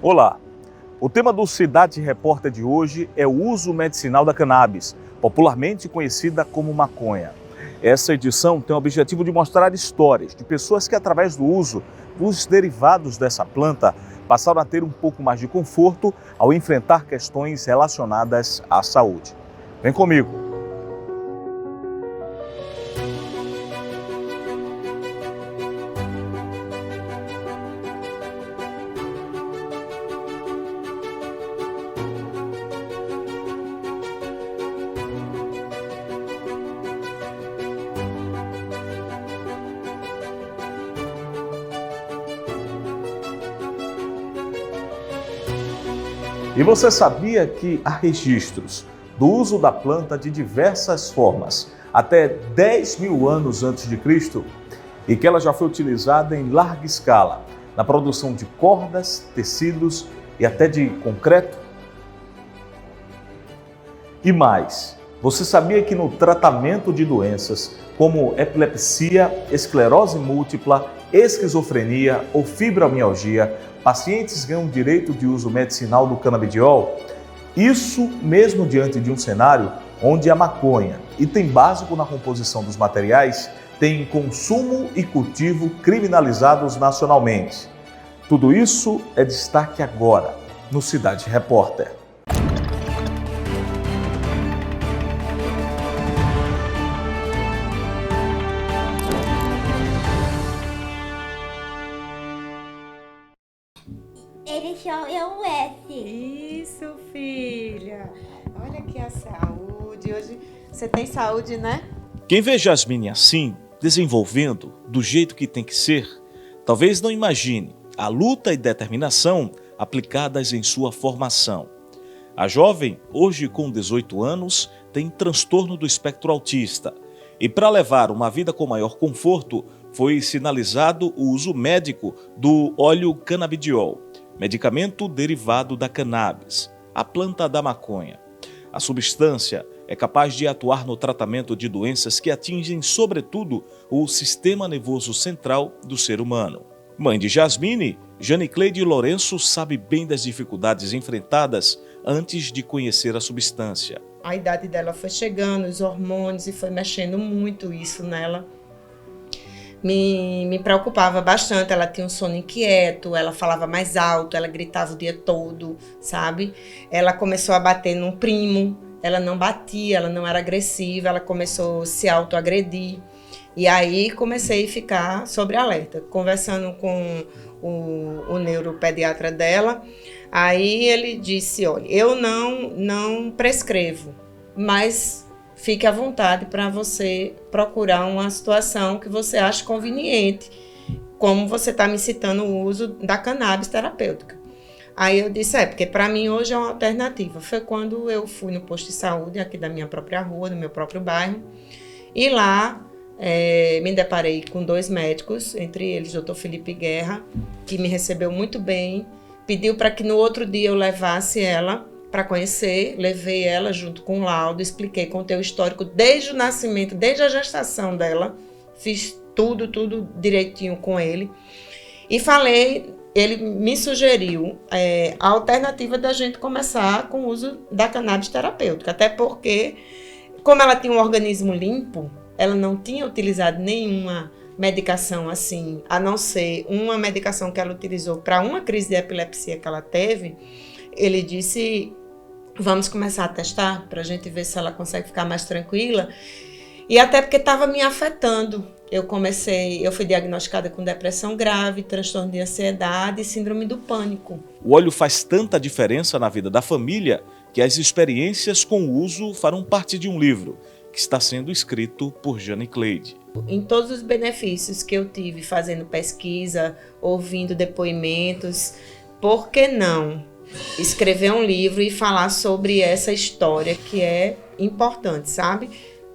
Olá, o tema do Cidade Repórter de hoje é o uso medicinal da cannabis, popularmente conhecida como maconha. Essa edição tem o objetivo de mostrar histórias de pessoas que, através do uso dos derivados dessa planta, passaram a ter um pouco mais de conforto ao enfrentar questões relacionadas à saúde. Vem comigo! E você sabia que há registros do uso da planta de diversas formas, até 10 mil anos antes de Cristo, e que ela já foi utilizada em larga escala, na produção de cordas, tecidos e até de concreto? E mais, você sabia que no tratamento de doenças como epilepsia, esclerose múltipla, esquizofrenia ou fibromialgia, pacientes ganham direito de uso medicinal do canabidiol? Isso mesmo diante de um cenário onde a maconha, item básico na composição dos materiais, tem consumo e cultivo criminalizados nacionalmente. Tudo isso é destaque agora no Cidade Repórter. Ele só é o S. Isso, filha. Olha aqui a saúde. Hoje você tem saúde, né? Quem vê Jasmine assim, desenvolvendo do jeito que tem que ser, talvez não imagine a luta e determinação aplicadas em sua formação. A jovem, hoje com 18 anos, tem transtorno do espectro autista e, para levar uma vida com maior conforto, foi sinalizado o uso médico do óleo canabidiol, medicamento derivado da cannabis, a planta da maconha. A substância é capaz de atuar no tratamento de doenças que atingem, sobretudo, o sistema nervoso central do ser humano. Mãe de Jasmine, Janicleide Lourenço sabe bem das dificuldades enfrentadas antes de conhecer a substância. A idade dela foi chegando, os hormônios, e foi mexendo muito isso nela. Me preocupava bastante, ela tinha um sono inquieto, ela falava mais alto, ela gritava o dia todo, sabe? Ela começou a bater num primo, ela não batia, ela não era agressiva, ela começou a se autoagredir. E aí comecei a ficar sobre alerta, conversando com o neuropediatra dela. Aí ele disse, olha, eu não prescrevo, mas fique à vontade para você procurar uma situação que você ache conveniente, como você está me citando o uso da cannabis terapêutica. Aí eu disse, porque para mim hoje é uma alternativa. Foi quando eu fui no posto de saúde aqui da minha própria rua, do meu próprio bairro, e lá me deparei com 2 médicos, entre eles o Dr. Felipe Guerra, que me recebeu muito bem, pediu para que no outro dia eu levasse ela para conhecer, levei ela junto com o laudo, expliquei, contei o histórico desde o nascimento, desde a gestação dela, fiz tudo direitinho com ele e falei, ele me sugeriu a alternativa da gente começar com o uso da cannabis terapêutica, até porque, como ela tinha um organismo limpo, ela não tinha utilizado nenhuma medicação assim, a não ser uma medicação que ela utilizou para uma crise de epilepsia que ela teve. Ele disse, vamos começar a testar para a gente ver se ela consegue ficar mais tranquila. E até porque estava me afetando. Eu fui diagnosticada com depressão grave, transtorno de ansiedade e síndrome do pânico. O óleo faz tanta diferença na vida da família que as experiências com o uso farão parte de um livro que está sendo escrito por Janicleide. Em todos os benefícios que eu tive fazendo pesquisa, ouvindo depoimentos, por que não escrever um livro e falar sobre essa história que é importante, sabe?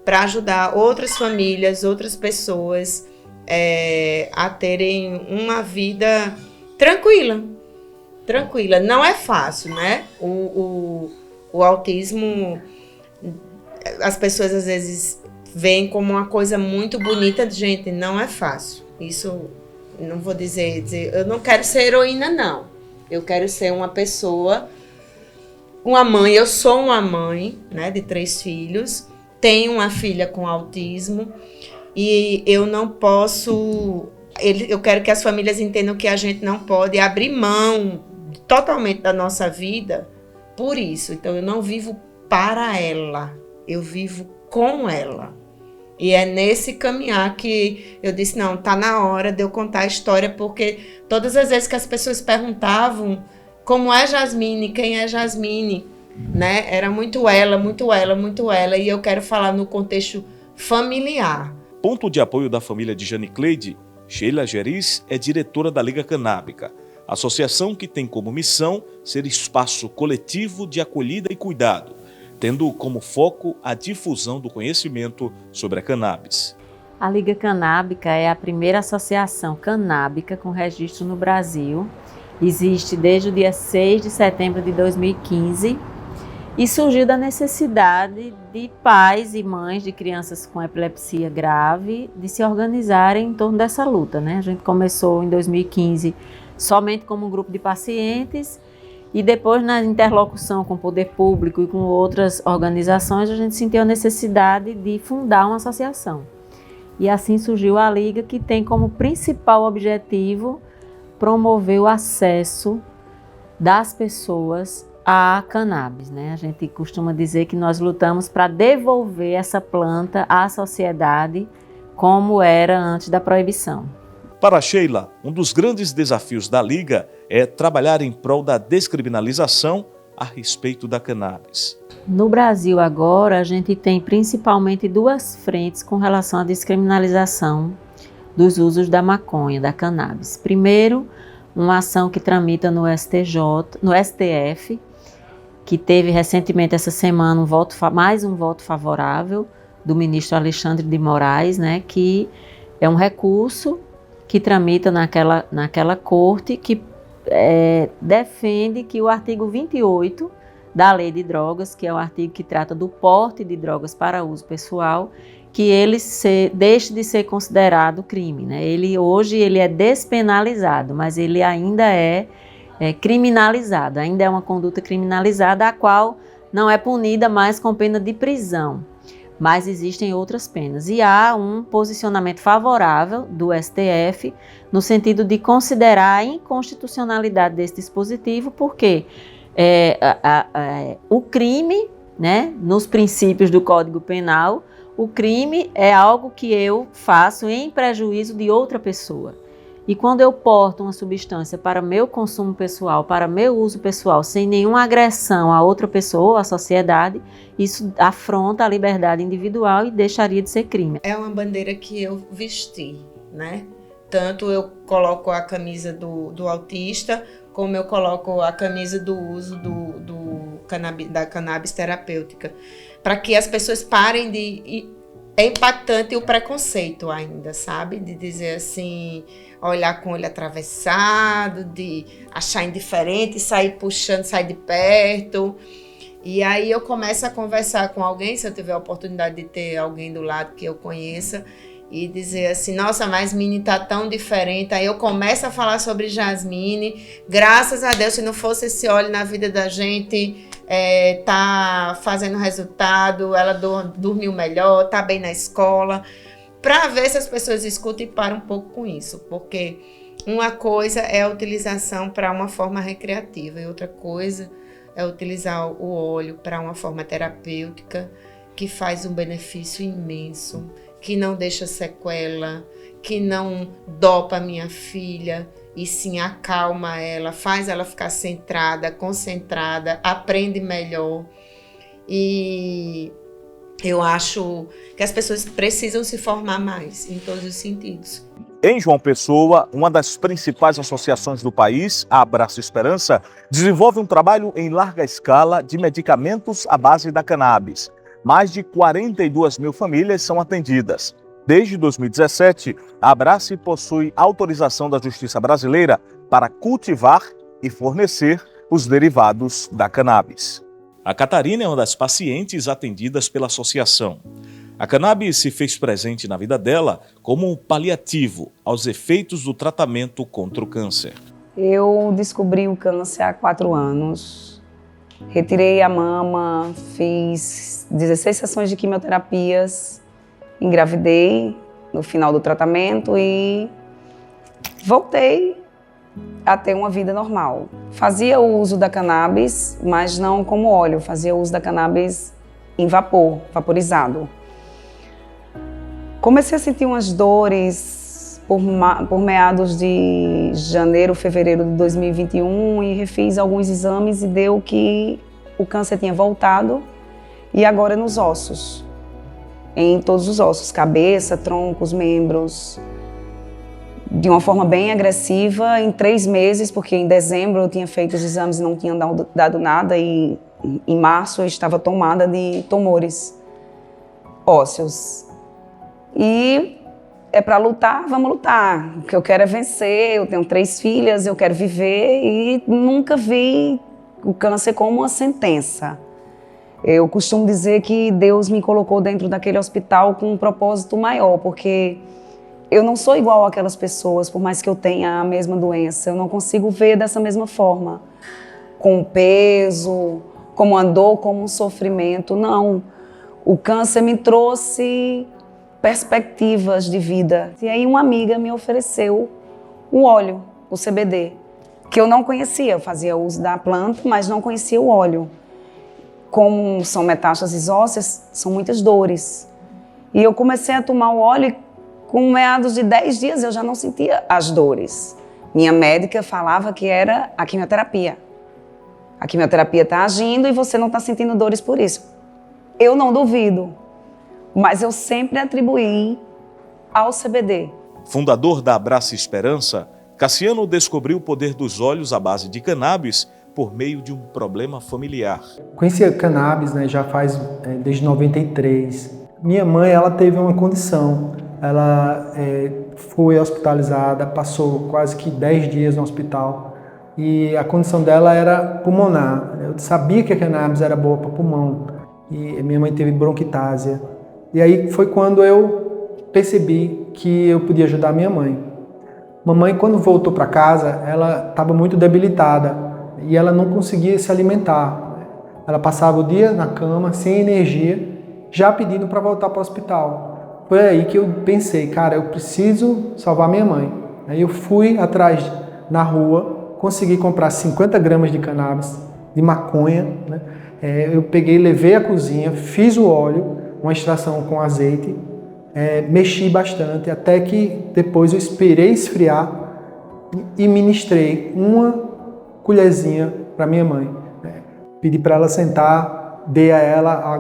Para ajudar outras famílias, outras pessoas a terem uma vida tranquila. Não é fácil, né? O autismo, as pessoas às vezes veem como uma coisa muito bonita. Gente, não é fácil. Isso, não vou dizer, eu não quero ser heroína, não. Eu quero ser uma pessoa, uma mãe. Eu sou uma mãe, né, de 3 filhos. Tenho uma filha com autismo. E eu não posso... Eu quero que as famílias entendam que a gente não pode abrir mão totalmente da nossa vida por isso. Então, eu não vivo para ela. Eu vivo com ela. E é nesse caminhar que eu disse, não, tá na hora de eu contar a história, porque todas as vezes que as pessoas perguntavam como é Jasmine, quem é Jasmine, né? Era muito ela, muito ela, muito ela. E eu quero falar no contexto familiar. Ponto de apoio da família de Janicleide, Sheila Geriz é diretora da Liga Canábica, associação que tem como missão ser espaço coletivo de acolhida e cuidado, tendo como foco a difusão do conhecimento sobre a cannabis. A Liga Canábica é a primeira associação canábica com registro no Brasil. Existe desde o dia 6 de setembro de 2015 e surgiu da necessidade de pais e mães de crianças com epilepsia grave de se organizarem em torno dessa luta, né? A gente começou em 2015 somente como um grupo de pacientes e depois, na interlocução com o poder público e com outras organizações, a gente sentiu a necessidade de fundar uma associação. E assim surgiu a Liga, que tem como principal objetivo promover o acesso das pessoas à cannabis, né? A gente costuma dizer que nós lutamos para devolver essa planta à sociedade como era antes da proibição. Para Sheila, um dos grandes desafios da Liga é trabalhar em prol da descriminalização a respeito da cannabis. No Brasil agora, a gente tem principalmente 2 frentes com relação à descriminalização dos usos da maconha, da cannabis. Primeiro, uma ação que tramita no STF, que teve recentemente essa semana mais um voto favorável do ministro Alexandre de Moraes, né, que é um recurso que tramita naquela corte que defende que o artigo 28 da Lei de Drogas, que é o artigo que trata do porte de drogas para uso pessoal, que ele deixe de ser considerado crime, né? Hoje ele é despenalizado, mas ele ainda é criminalizado, ainda é uma conduta criminalizada, a qual não é punida mais com pena de prisão, mas existem outras penas. E há um posicionamento favorável do STF no sentido de considerar a inconstitucionalidade desse dispositivo, porque o crime, né, nos princípios do Código Penal, o crime é algo que eu faço em prejuízo de outra pessoa. E quando eu porto uma substância para meu consumo pessoal, para meu uso pessoal, sem nenhuma agressão a outra pessoa ou à sociedade, isso afronta a liberdade individual e deixaria de ser crime. É uma bandeira que eu vesti, né? Tanto eu coloco a camisa do autista, como eu coloco a camisa do uso da cannabis terapêutica. Para que as pessoas parem de... É impactante o preconceito ainda, sabe? De dizer assim, olhar com o olho atravessado, de achar indiferente, sair puxando, sair de perto. E aí eu começo a conversar com alguém, se eu tiver a oportunidade de ter alguém do lado que eu conheça, e dizer assim, nossa, mas Mini tá tão diferente. Aí eu começo a falar sobre Jasmine. Graças a Deus, se não fosse esse óleo na vida da gente... tá fazendo resultado, ela dormiu melhor, tá bem na escola, para ver se as pessoas escutam e param um pouco com isso, porque uma coisa é a utilização para uma forma recreativa e outra coisa é utilizar o óleo para uma forma terapêutica que faz um benefício imenso, que não deixa sequela, que não dopa minha filha, e sim acalma ela, faz ela ficar centrada, concentrada, aprende melhor. E eu acho que as pessoas precisam se formar mais em todos os sentidos. Em João Pessoa, uma das principais associações do país, a Abraço Esperança, desenvolve um trabalho em larga escala de medicamentos à base da cannabis. Mais de 42 mil famílias são atendidas. Desde 2017, a Abrace possui autorização da Justiça Brasileira para cultivar e fornecer os derivados da cannabis. A Catarina é uma das pacientes atendidas pela associação. A cannabis se fez presente na vida dela como um paliativo aos efeitos do tratamento contra o câncer. Eu descobri o câncer há 4 anos. Retirei a mama, fiz 16 sessões de quimioterapias, engravidei no final do tratamento e voltei a ter uma vida normal. Fazia o uso da cannabis, mas não como óleo, fazia o uso da cannabis em vapor, vaporizado. Comecei a sentir umas dores por meados de janeiro, fevereiro de 2021 e refiz alguns exames e deu que o câncer tinha voltado e agora nos ossos, em todos os ossos, cabeça, troncos, membros, de uma forma bem agressiva em 3 meses, porque em dezembro eu tinha feito os exames e não tinha dado nada e em março eu estava tomada de tumores ósseos. E é para lutar, vamos lutar. O que eu quero é vencer, eu tenho 3 filhas, eu quero viver e nunca vi o câncer como uma sentença. Eu costumo dizer que Deus me colocou dentro daquele hospital com um propósito maior, porque eu não sou igual àquelas pessoas, por mais que eu tenha a mesma doença. Eu não consigo ver dessa mesma forma, com peso, como uma dor, como um sofrimento. Não. O câncer me trouxe perspectivas de vida. E aí uma amiga me ofereceu o óleo, o CBD, que eu não conhecia. Eu fazia uso da planta, mas não conhecia o óleo. Como são metástases ósseas, são muitas dores. E eu comecei a tomar o óleo e com meados de 10 dias eu já não sentia as dores. Minha médica falava que era a quimioterapia. A quimioterapia está agindo e você não está sentindo dores por isso. Eu não duvido, mas eu sempre atribuí ao CBD. Fundador da Abraça Esperança, Cassiano descobriu o poder dos óleos à base de cannabis por meio de um problema familiar. Conhecia cannabis, já faz desde 93. Minha mãe, ela teve uma condição. Ela foi hospitalizada, passou quase que 10 dias no hospital e a condição dela era pulmonar. Eu sabia que a cannabis era boa para pulmão e minha mãe teve bronquitásia. E aí foi quando eu percebi que eu podia ajudar minha mãe. Mamãe, quando voltou para casa, ela estava muito debilitada e ela não conseguia se alimentar. Ela passava o dia na cama, sem energia, já pedindo para voltar para o hospital. Foi aí que eu pensei, cara, eu preciso salvar minha mãe. Aí eu fui atrás na rua, consegui comprar 50 gramas de cannabis, de maconha, eu peguei, levei à cozinha, fiz o óleo, uma extração com azeite, mexi bastante, até que depois eu esperei esfriar e ministrei uma colherzinha para minha mãe. Pedi para ela sentar, dei a ela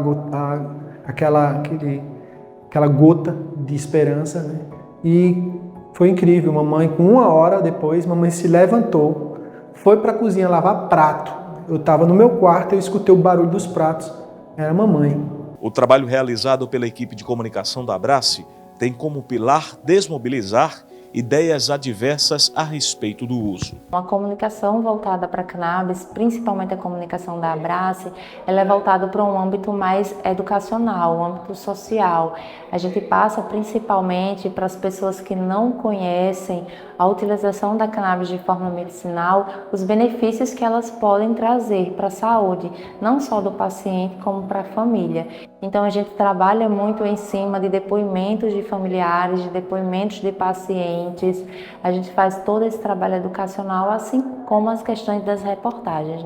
aquela gota de esperança, e foi incrível. Mamãe, com 1 hora depois, mamãe se levantou, foi para a cozinha lavar prato. Eu estava no meu quarto, eu escutei o barulho dos pratos, era mamãe. O trabalho realizado pela equipe de comunicação da Abrace tem como pilar desmobilizar ideias adversas a respeito do uso. Uma comunicação voltada para a cannabis, principalmente a comunicação da Abrace, ela é voltada para um âmbito mais educacional, um âmbito social. A gente passa principalmente para as pessoas que não conhecem a utilização da cannabis de forma medicinal, os benefícios que elas podem trazer para a saúde, não só do paciente, como para a família. Então a gente trabalha muito em cima de depoimentos de familiares, de depoimentos de pacientes. A gente faz todo esse trabalho educacional, assim como as questões das reportagens,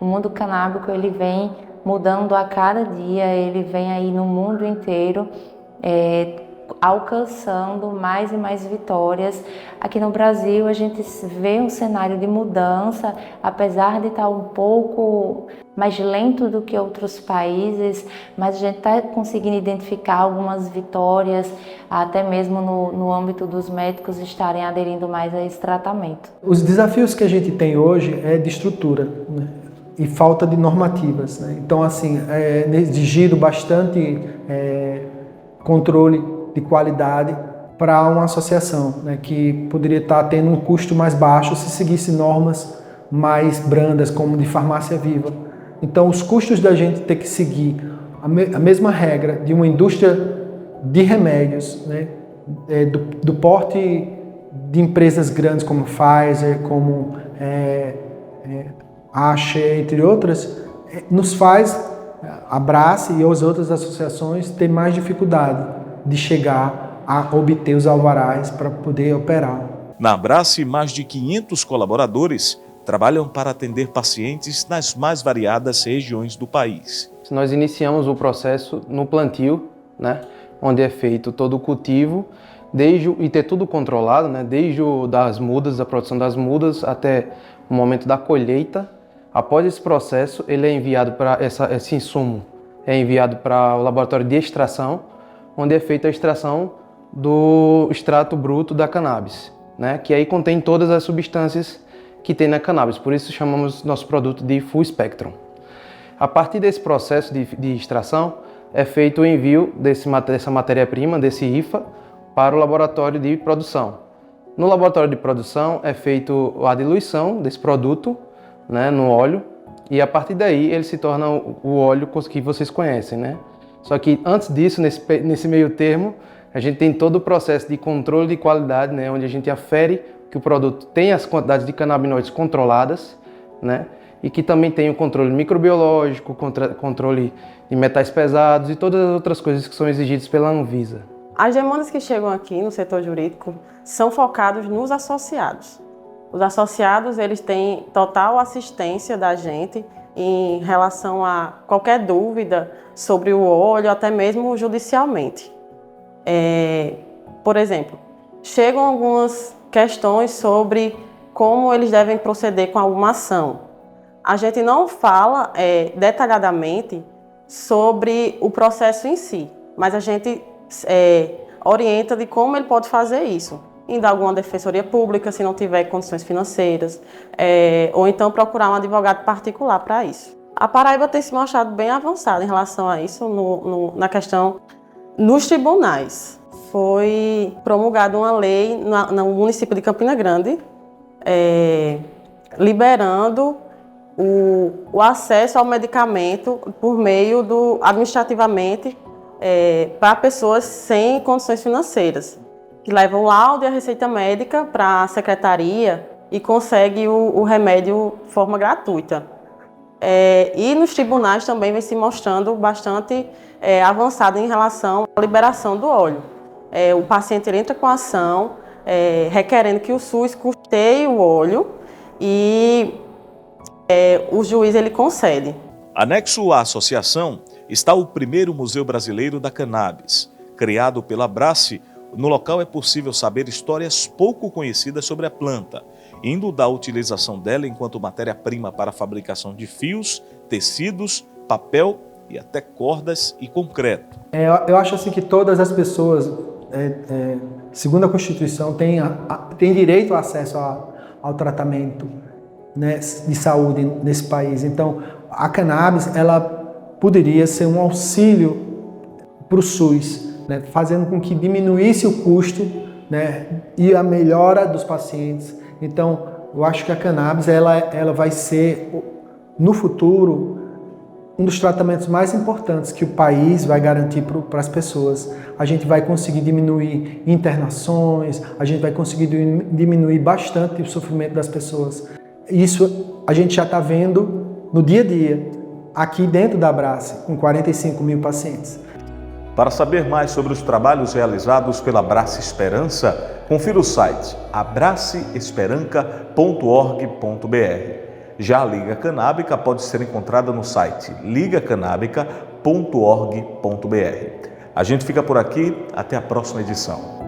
O mundo canábico, ele vem mudando a cada dia, ele vem aí no mundo inteiro, alcançando mais e mais vitórias. Aqui no Brasil a gente vê um cenário de mudança, apesar de estar um pouco mais lento do que outros países, mas a gente está conseguindo identificar algumas vitórias, até mesmo no âmbito dos médicos estarem aderindo mais a esse tratamento. Os desafios que a gente tem hoje é de estrutura, e falta de normativas. Então, assim, é exigido bastante controle de qualidade para uma associação, que poderia estar tendo um custo mais baixo se seguisse normas mais brandas, como de farmácia viva. Então, os custos da gente ter que seguir a mesma regra de uma indústria de remédios, do porte de empresas grandes como Pfizer, como AXE, entre outras, nos faz, a Abrace e as outras associações, ter mais dificuldade de chegar a obter os alvarás para poder operar. Na Abrace, mais de 500 colaboradores trabalham para atender pacientes nas mais variadas regiões do país. Nós iniciamos o processo no plantio, né, onde é feito todo o cultivo, e ter tudo controlado, né, desde das mudas, da produção das mudas até o momento da colheita. Após esse processo, ele é enviado para esse insumo, é enviado para o laboratório de extração, onde é feita a extração do extrato bruto da cannabis, né, que aí contém todas as substâncias que tem na cannabis, por isso chamamos nosso produto de Full Spectrum. A partir desse processo de extração, é feito o envio dessa matéria-prima, desse IFA, para o laboratório de produção. No laboratório de produção é feito a diluição desse produto, né, no óleo, e a partir daí ele se torna o óleo que vocês conhecem, né? Só que antes disso, nesse meio termo, a gente tem todo o processo de controle de qualidade, né, onde a gente afere que o produto tem as quantidades de canabinoides controladas, né, e que também tem o controle microbiológico, controle de metais pesados e todas as outras coisas que são exigidas pela Anvisa. As demandas que chegam aqui no setor jurídico são focadas nos associados. Os associados, eles têm total assistência da gente em relação a qualquer dúvida sobre o óleo, até mesmo judicialmente. Por exemplo, chegam algumas questões sobre como eles devem proceder com alguma ação. A gente não fala detalhadamente sobre o processo em si, mas a gente orienta de como ele pode fazer isso. Indo a alguma defensoria pública, se não tiver condições financeiras, ou então procurar um advogado particular para isso. A Paraíba tem se mostrado bem avançada em relação a isso, na questão nos tribunais. Foi promulgada uma lei no município de Campina Grande, liberando o acesso ao medicamento por meio administrativamente para pessoas sem condições financeiras, que levam o laudo e a receita médica para a secretaria e consegue o remédio de forma gratuita. E nos tribunais também vem se mostrando bastante avançado em relação à liberação do óleo. O paciente entra com a ação requerendo que o SUS custeie o óleo e o juiz ele concede. Anexo à associação está o primeiro Museu Brasileiro da Cannabis. Criado pela Abrace, no local é possível saber histórias pouco conhecidas sobre a planta, indo da utilização dela enquanto matéria-prima para a fabricação de fios, tecidos, papel e até cordas e concreto. Eu acho assim que todas as pessoas, segundo a Constituição, têm direito ao acesso ao tratamento, né, de saúde nesse país. Então, a cannabis ela poderia ser um auxílio para o SUS, né, fazendo com que diminuísse o custo, né, e a melhora dos pacientes. Então, eu acho que a cannabis ela vai ser, no futuro, um dos tratamentos mais importantes que o país vai garantir para as pessoas. A gente vai conseguir diminuir internações, a gente vai conseguir diminuir bastante o sofrimento das pessoas. Isso a gente já está vendo no dia a dia, aqui dentro da Abrace, com 45 mil pacientes. Para saber mais sobre os trabalhos realizados pela Abrace Esperança, confira o site abraceesperanca.org.br. Já a Liga Canábica pode ser encontrada no site ligacanábica.org.br. A gente fica por aqui, até a próxima edição.